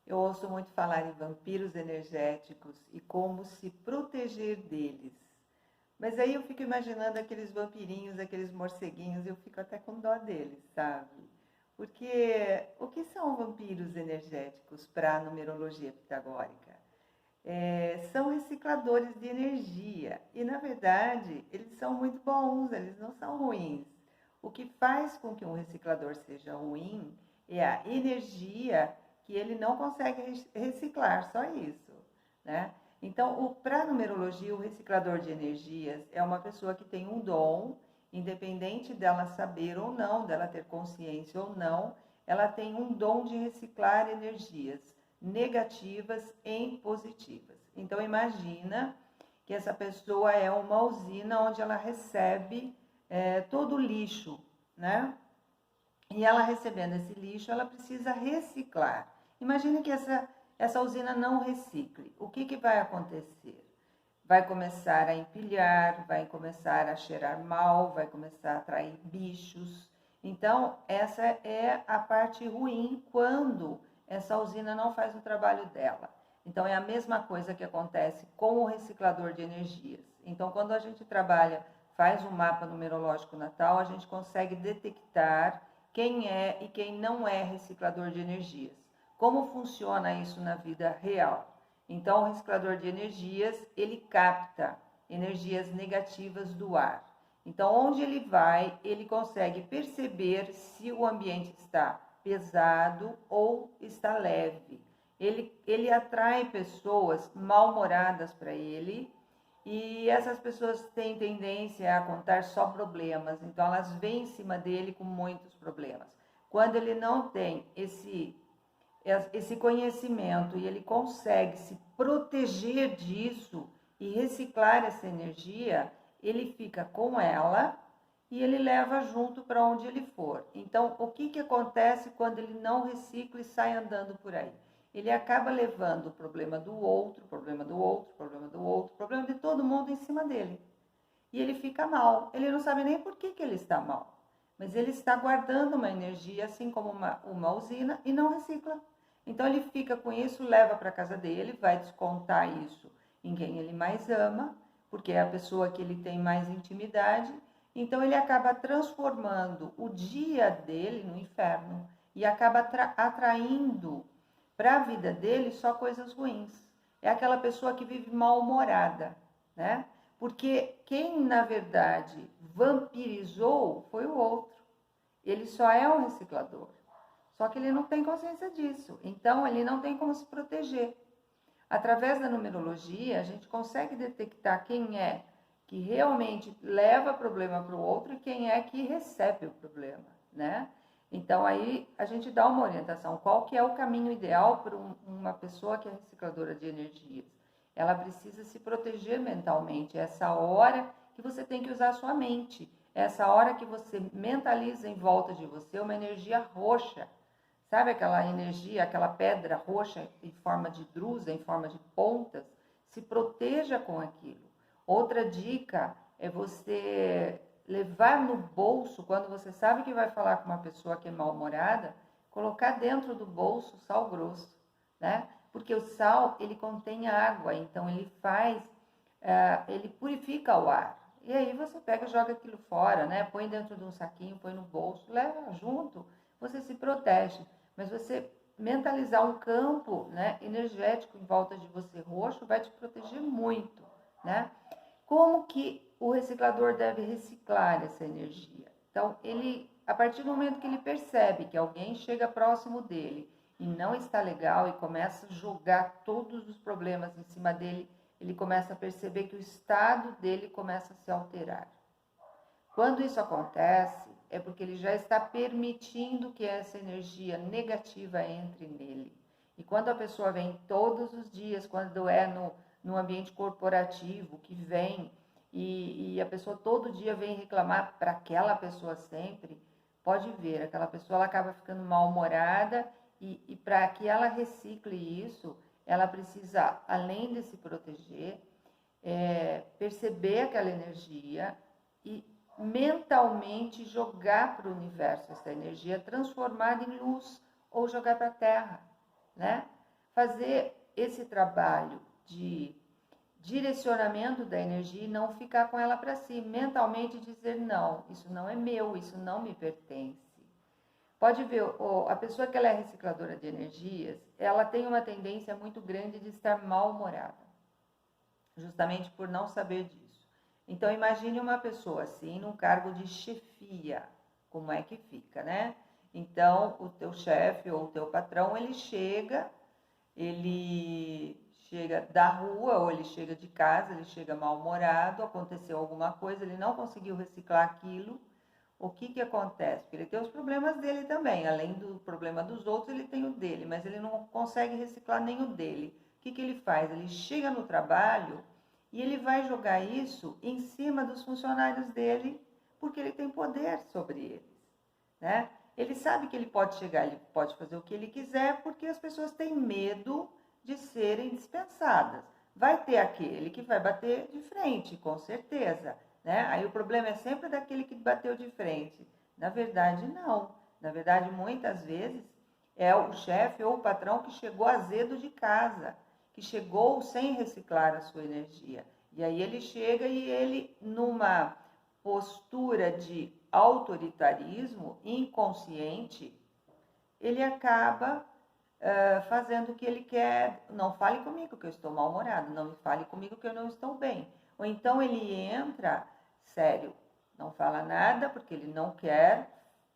Eu ouço muito falar em vampiros energéticos e como se proteger deles. Mas aí eu fico imaginando aqueles vampirinhos, aqueles morceguinhos, eu fico até com dó deles, sabe? Porque o que são vampiros energéticos para a numerologia pitagórica? São recicladores de energia e, na verdade, eles são muito bons, eles não são ruins. O que faz com que um reciclador seja ruim é a energia que ele não consegue reciclar, só isso, né? Então, para a numerologia, o reciclador de energias é uma pessoa que tem um dom, independente dela saber ou não, dela ter consciência ou não, ela tem um dom de reciclar energias negativas em positivas. Então, imagina que essa pessoa é uma usina onde ela recebe todo o lixo, né? E ela recebendo esse lixo, ela precisa reciclar. Imagine que essa usina não recicle. O que vai acontecer? Vai começar a empilhar, vai começar a cheirar mal, vai começar a atrair bichos. Então, essa é a parte ruim quando essa usina não faz o trabalho dela. Então, é a mesma coisa que acontece com o reciclador de energias. Então, quando a gente trabalha, faz um mapa numerológico natal, a gente consegue detectar quem é e quem não é reciclador de energias. Como funciona isso na vida real? Então, o reciclador de energias, ele capta energias negativas do ar. Então, onde ele vai, ele consegue perceber se o ambiente está pesado ou está leve. Ele atrai pessoas mal-humoradas para ele e essas pessoas têm tendência a contar só problemas. Então, elas vêm em cima dele com muitos problemas. Quando ele não tem esse conhecimento e ele consegue se proteger disso e reciclar essa energia, ele fica com ela e ele leva junto para onde ele for. Então, o que acontece quando ele não recicla e sai andando por aí? Ele acaba levando o problema do outro, o problema do outro, o problema do outro, o problema de todo mundo em cima dele. E ele fica mal. Ele não sabe nem por que ele está mal. Mas ele está guardando uma energia, assim como uma usina, e não recicla. Então ele fica com isso, leva para casa dele, vai descontar isso em quem ele mais ama, porque é a pessoa que ele tem mais intimidade. Então ele acaba transformando o dia dele no inferno e acaba atraindo para a vida dele só coisas ruins. É aquela pessoa que vive mal-humorada, né? Porque quem, na verdade, vampirizou foi o outro. Ele só é um reciclador. Só que ele não tem consciência disso. Então, ele não tem como se proteger. Através da numerologia, a gente consegue detectar quem é que realmente leva problema para o outro e quem é que recebe o problema, né? Então, aí a gente dá uma orientação. Qual que é o caminho ideal para uma pessoa que é recicladora de energias? Ela precisa se proteger mentalmente. Essa hora que você tem que usar a sua mente. Essa hora que você mentaliza em volta de você uma energia roxa. Sabe aquela energia, aquela pedra roxa em forma de drusa, em forma de pontas? Se proteja com aquilo. Outra dica é você levar no bolso, quando você sabe que vai falar com uma pessoa que é mal-humorada, colocar dentro do bolso sal grosso, né? Porque o sal, ele contém água, então ele purifica o ar. E aí você pega e joga aquilo fora, né? Põe dentro de um saquinho, põe no bolso, leva junto, você se protege. Mas você mentalizar um campo, né, energético em volta de você roxo vai te proteger muito, né? Como que o reciclador deve reciclar essa energia? Então, a partir do momento que ele percebe que alguém chega próximo dele e não está legal e começa a jogar todos os problemas em cima dele, ele começa a perceber que o estado dele começa a se alterar. Quando isso acontece, é porque ele já está permitindo que essa energia negativa entre nele. E quando a pessoa vem todos os dias, quando é no ambiente corporativo, que vem e a pessoa todo dia vem reclamar para aquela pessoa sempre, pode ver, aquela pessoa ela acaba ficando mal-humorada e para que ela recicle isso, ela precisa, além de se proteger, perceber aquela energia e mentalmente jogar para o universo essa energia transformada em luz ou jogar para a terra, né? fazer esse trabalho de direcionamento da energia e não ficar com ela para si, mentalmente dizer não, isso não é meu, isso não me pertence. Pode ver, a pessoa que ela é recicladora de energias, ela tem uma tendência muito grande de estar mal-humorada, justamente por não saber disso. Então imagine uma pessoa assim, num cargo de chefia, como é que fica, né? Então o teu chefe ou o teu patrão, ele chega da rua ou ele chega de casa, ele chega mal-humorado, aconteceu alguma coisa, ele não conseguiu reciclar aquilo. O que acontece? Porque ele tem os problemas dele também, além do problema dos outros, ele tem o dele, mas ele não consegue reciclar nem o dele. O que ele faz? Ele chega no trabalho e ele vai jogar isso em cima dos funcionários dele, porque ele tem poder sobre eles, né? Ele sabe que ele pode chegar, ele pode fazer o que ele quiser, porque as pessoas têm medo de serem dispensadas. Vai ter aquele que vai bater de frente, com certeza, né? Aí o problema é sempre daquele que bateu de frente. Na verdade, não. Na verdade, muitas vezes é o chefe ou o patrão que chegou azedo de casa, que chegou sem reciclar a sua energia. E aí ele chega e ele, numa postura de autoritarismo inconsciente, ele acaba fazendo o que ele quer. Não fale comigo que eu estou mal-humorado, não me fale comigo que eu não estou bem. Ou então ele entra, sério, não fala nada porque ele não quer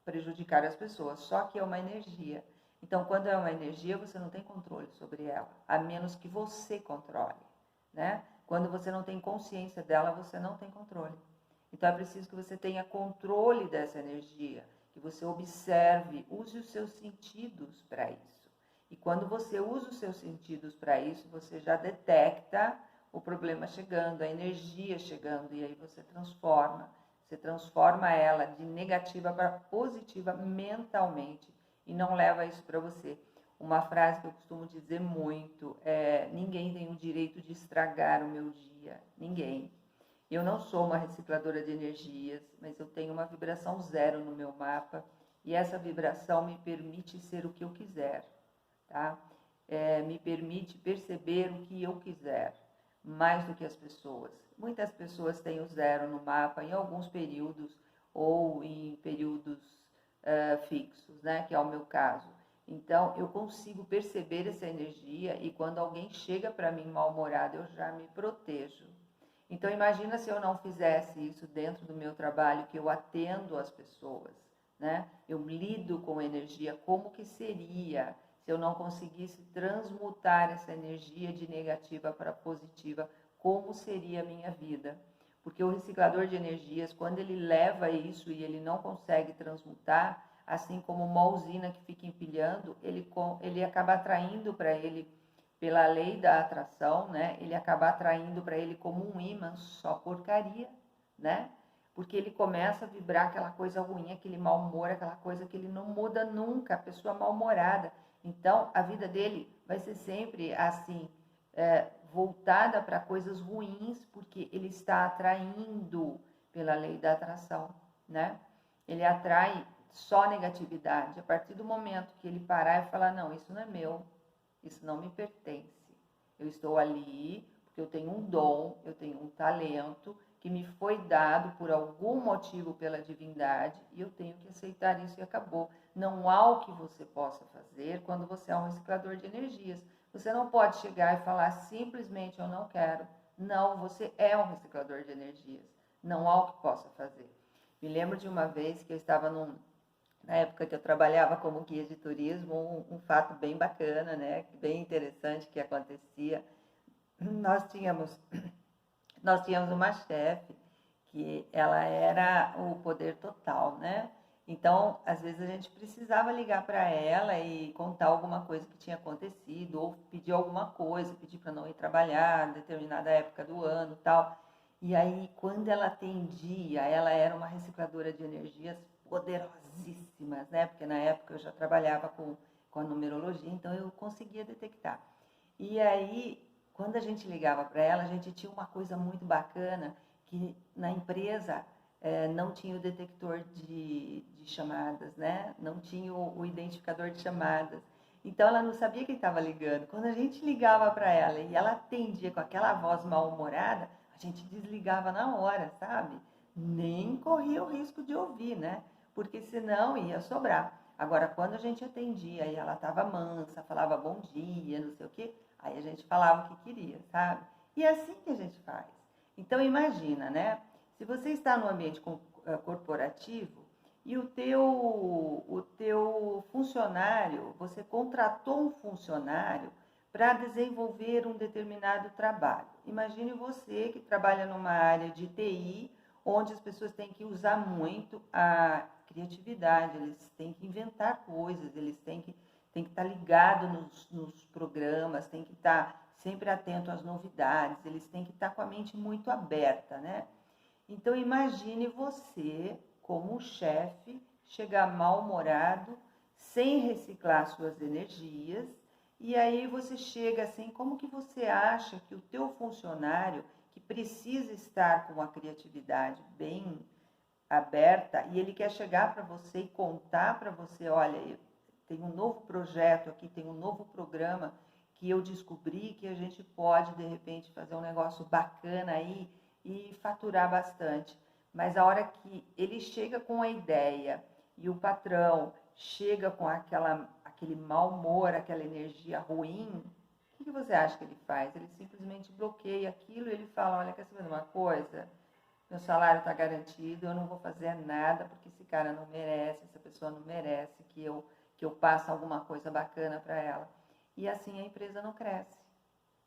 prejudicar as pessoas, só que é uma energia. Então, quando é uma energia, você não tem controle sobre ela, a menos que você controle, né? Quando você não tem consciência dela, você não tem controle. Então, é preciso que você tenha controle dessa energia, que você observe, use os seus sentidos para isso. E quando você usa os seus sentidos para isso, você já detecta o problema chegando, a energia chegando, e aí você transforma ela de negativa para positiva mentalmente e não leva isso para você. Uma frase que eu costumo dizer muito é: ninguém tem o direito de estragar o meu dia, ninguém. Eu não sou uma recicladora de energias, mas eu tenho uma vibração zero no meu mapa e essa vibração me permite ser o que eu quiser, tá? Me permite perceber o que eu quiser, mais do que as pessoas. Muitas pessoas têm o zero no mapa em alguns períodos ou em períodos fixos, né? Que é o meu caso. Então, eu consigo perceber essa energia e quando alguém chega para mim mal-humorado, eu já me protejo. Então, imagina se eu não fizesse isso dentro do meu trabalho, que eu atendo as pessoas, né? Eu lido com energia, como que seria se eu não conseguisse transmutar essa energia de negativa para positiva, como seria a minha vida? Porque o reciclador de energias, quando ele leva isso e ele não consegue transmutar, assim como uma usina que fica empilhando, ele acaba atraindo para ele, pela lei da atração, né? Ele acaba atraindo para ele como um imã só porcaria, né? Porque ele começa a vibrar aquela coisa ruim, aquele mau humor, aquela coisa que ele não muda nunca, a pessoa mal-humorada. Então, a vida dele vai ser sempre assim, voltada para coisas ruins, porque ele está atraindo pela lei da atração, né? Ele atrai só negatividade. A partir do momento que ele parar e falar: não, isso não é meu, isso não me pertence. Eu estou ali porque eu tenho um dom, eu tenho um talento que me foi dado por algum motivo pela divindade e eu tenho que aceitar isso e acabou. Não há o que você possa fazer quando você é um reciclador de energias. Você não pode chegar e falar simplesmente: eu não quero. Não, você é um reciclador de energias. Não há o que possa fazer. Me lembro de uma vez que eu estava na época que eu trabalhava como guia de turismo, um fato bem bacana, né? Bem interessante que acontecia. Nós tínhamos, nós tínhamos uma chefe que ela era o poder total, né? Então, às vezes a gente precisava ligar para ela e contar alguma coisa que tinha acontecido, ou pedir alguma coisa, pedir para não ir trabalhar em determinada época do ano, tal. E aí, quando ela atendia, ela era uma recicladora de energias poderosíssimas, né? Porque na época eu já trabalhava com a numerologia, então eu conseguia detectar. E aí, quando a gente ligava para ela, a gente tinha uma coisa muito bacana, que na empresa não tinha o detector de chamadas, né? Não tinha o identificador de chamadas. Então ela não sabia quem estava ligando. Quando a gente ligava para ela e ela atendia com aquela voz mal-humorada, a gente desligava na hora, sabe? Nem corria o risco de ouvir, né? Porque senão ia sobrar. Agora, quando a gente atendia e ela estava mansa, falava bom dia, não sei o quê, aí a gente falava o que queria, sabe? E é assim que a gente faz. Então imagina, né? Se você está no ambiente corporativo e o teu funcionário, você contratou um funcionário para desenvolver um determinado trabalho. Imagine você que trabalha numa área de TI, onde as pessoas têm que usar muito a criatividade, eles têm que inventar coisas, eles têm que estar ligados nos programas, têm que estar sempre atento às novidades, eles têm que estar com a mente muito aberta, né? Então imagine você, como chefe, chegar mal-humorado, sem reciclar suas energias, e aí você chega assim, como que você acha que o teu funcionário, que precisa estar com a criatividade bem aberta, e ele quer chegar para você e contar para você, olha, tem um novo projeto aqui, tem um novo programa que eu descobri que a gente pode, de repente, fazer um negócio bacana aí e faturar bastante. Mas a hora que ele chega com a ideia e o patrão chega com aquele mau humor, aquela energia ruim, o que você acha que ele faz? Ele simplesmente bloqueia aquilo e ele fala, olha, quer saber de uma coisa? Meu salário está garantido, eu não vou fazer nada porque esse cara não merece, essa pessoa não merece que eu passe alguma coisa bacana para ela. E assim a empresa não cresce,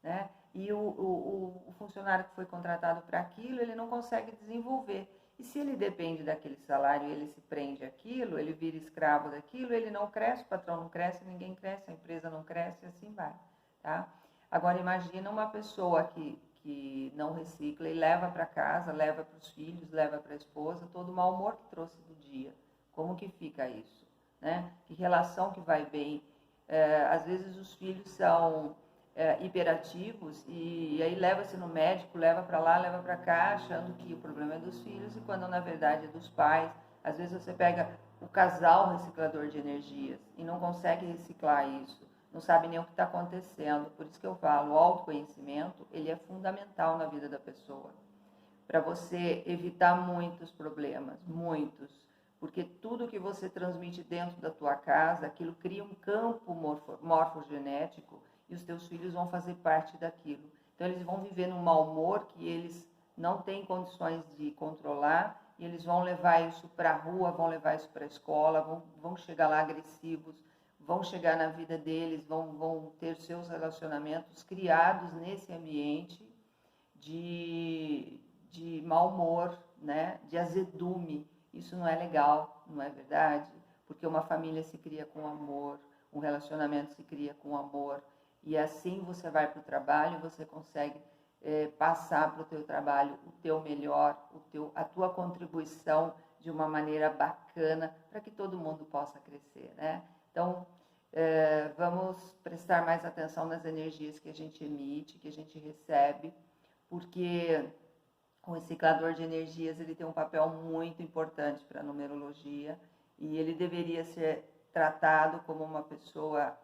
né? E o funcionário que foi contratado para aquilo, ele não consegue desenvolver. E se ele depende daquele salário e ele se prende àquilo, ele vira escravo daquilo, ele não cresce, o patrão não cresce, ninguém cresce, a empresa não cresce e assim vai, tá? Agora imagina uma pessoa que não recicla e leva para casa, leva para os filhos, leva para a esposa, todo o mau humor que trouxe do dia. Como que fica isso? Né? Que relação que vai bem? Às vezes os filhos são hiperativos e aí leva-se no médico, leva para lá, leva para cá, achando que o problema é dos filhos e quando na verdade é dos pais. Às vezes você pega o casal reciclador de energias e não consegue reciclar isso, não sabe nem o que está acontecendo. Por isso que eu falo, o autoconhecimento, ele é fundamental na vida da pessoa, para você evitar muitos problemas, muitos. Porque tudo que você transmite dentro da tua casa, aquilo cria um campo morfogenético e os teus filhos vão fazer parte daquilo. Então eles vão viver num mau humor que eles não têm condições de controlar e eles vão levar isso para a rua, vão levar isso para a escola, vão chegar lá agressivos, vão chegar na vida deles, vão ter seus relacionamentos criados nesse ambiente de mau humor, né? De azedume. Isso não é legal, não é verdade? Porque uma família se cria com amor, um relacionamento se cria com amor. E assim você vai para o trabalho, você consegue passar para o teu trabalho o teu melhor, a tua contribuição de uma maneira bacana para que todo mundo possa crescer, né? Então, vamos prestar mais atenção nas energias que a gente emite, que a gente recebe, porque o reciclador de energias ele tem um papel muito importante para a numerologia e ele deveria ser tratado como uma pessoa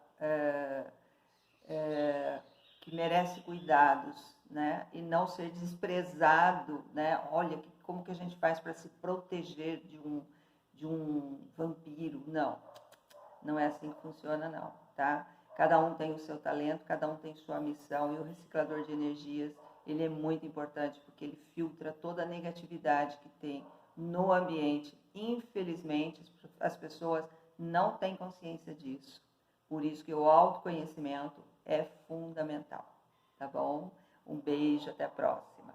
que merece cuidados, né? E não ser desprezado, né? Olha, como que a gente faz para se proteger de um vampiro? Não é assim que funciona, não, tá? Cada um tem o seu talento, cada um tem sua missão e o reciclador de energias, ele é muito importante porque ele filtra toda a negatividade que tem no ambiente. Infelizmente, as pessoas não têm consciência disso. Por isso que o autoconhecimento é fundamental, tá bom? Um beijo, até a próxima.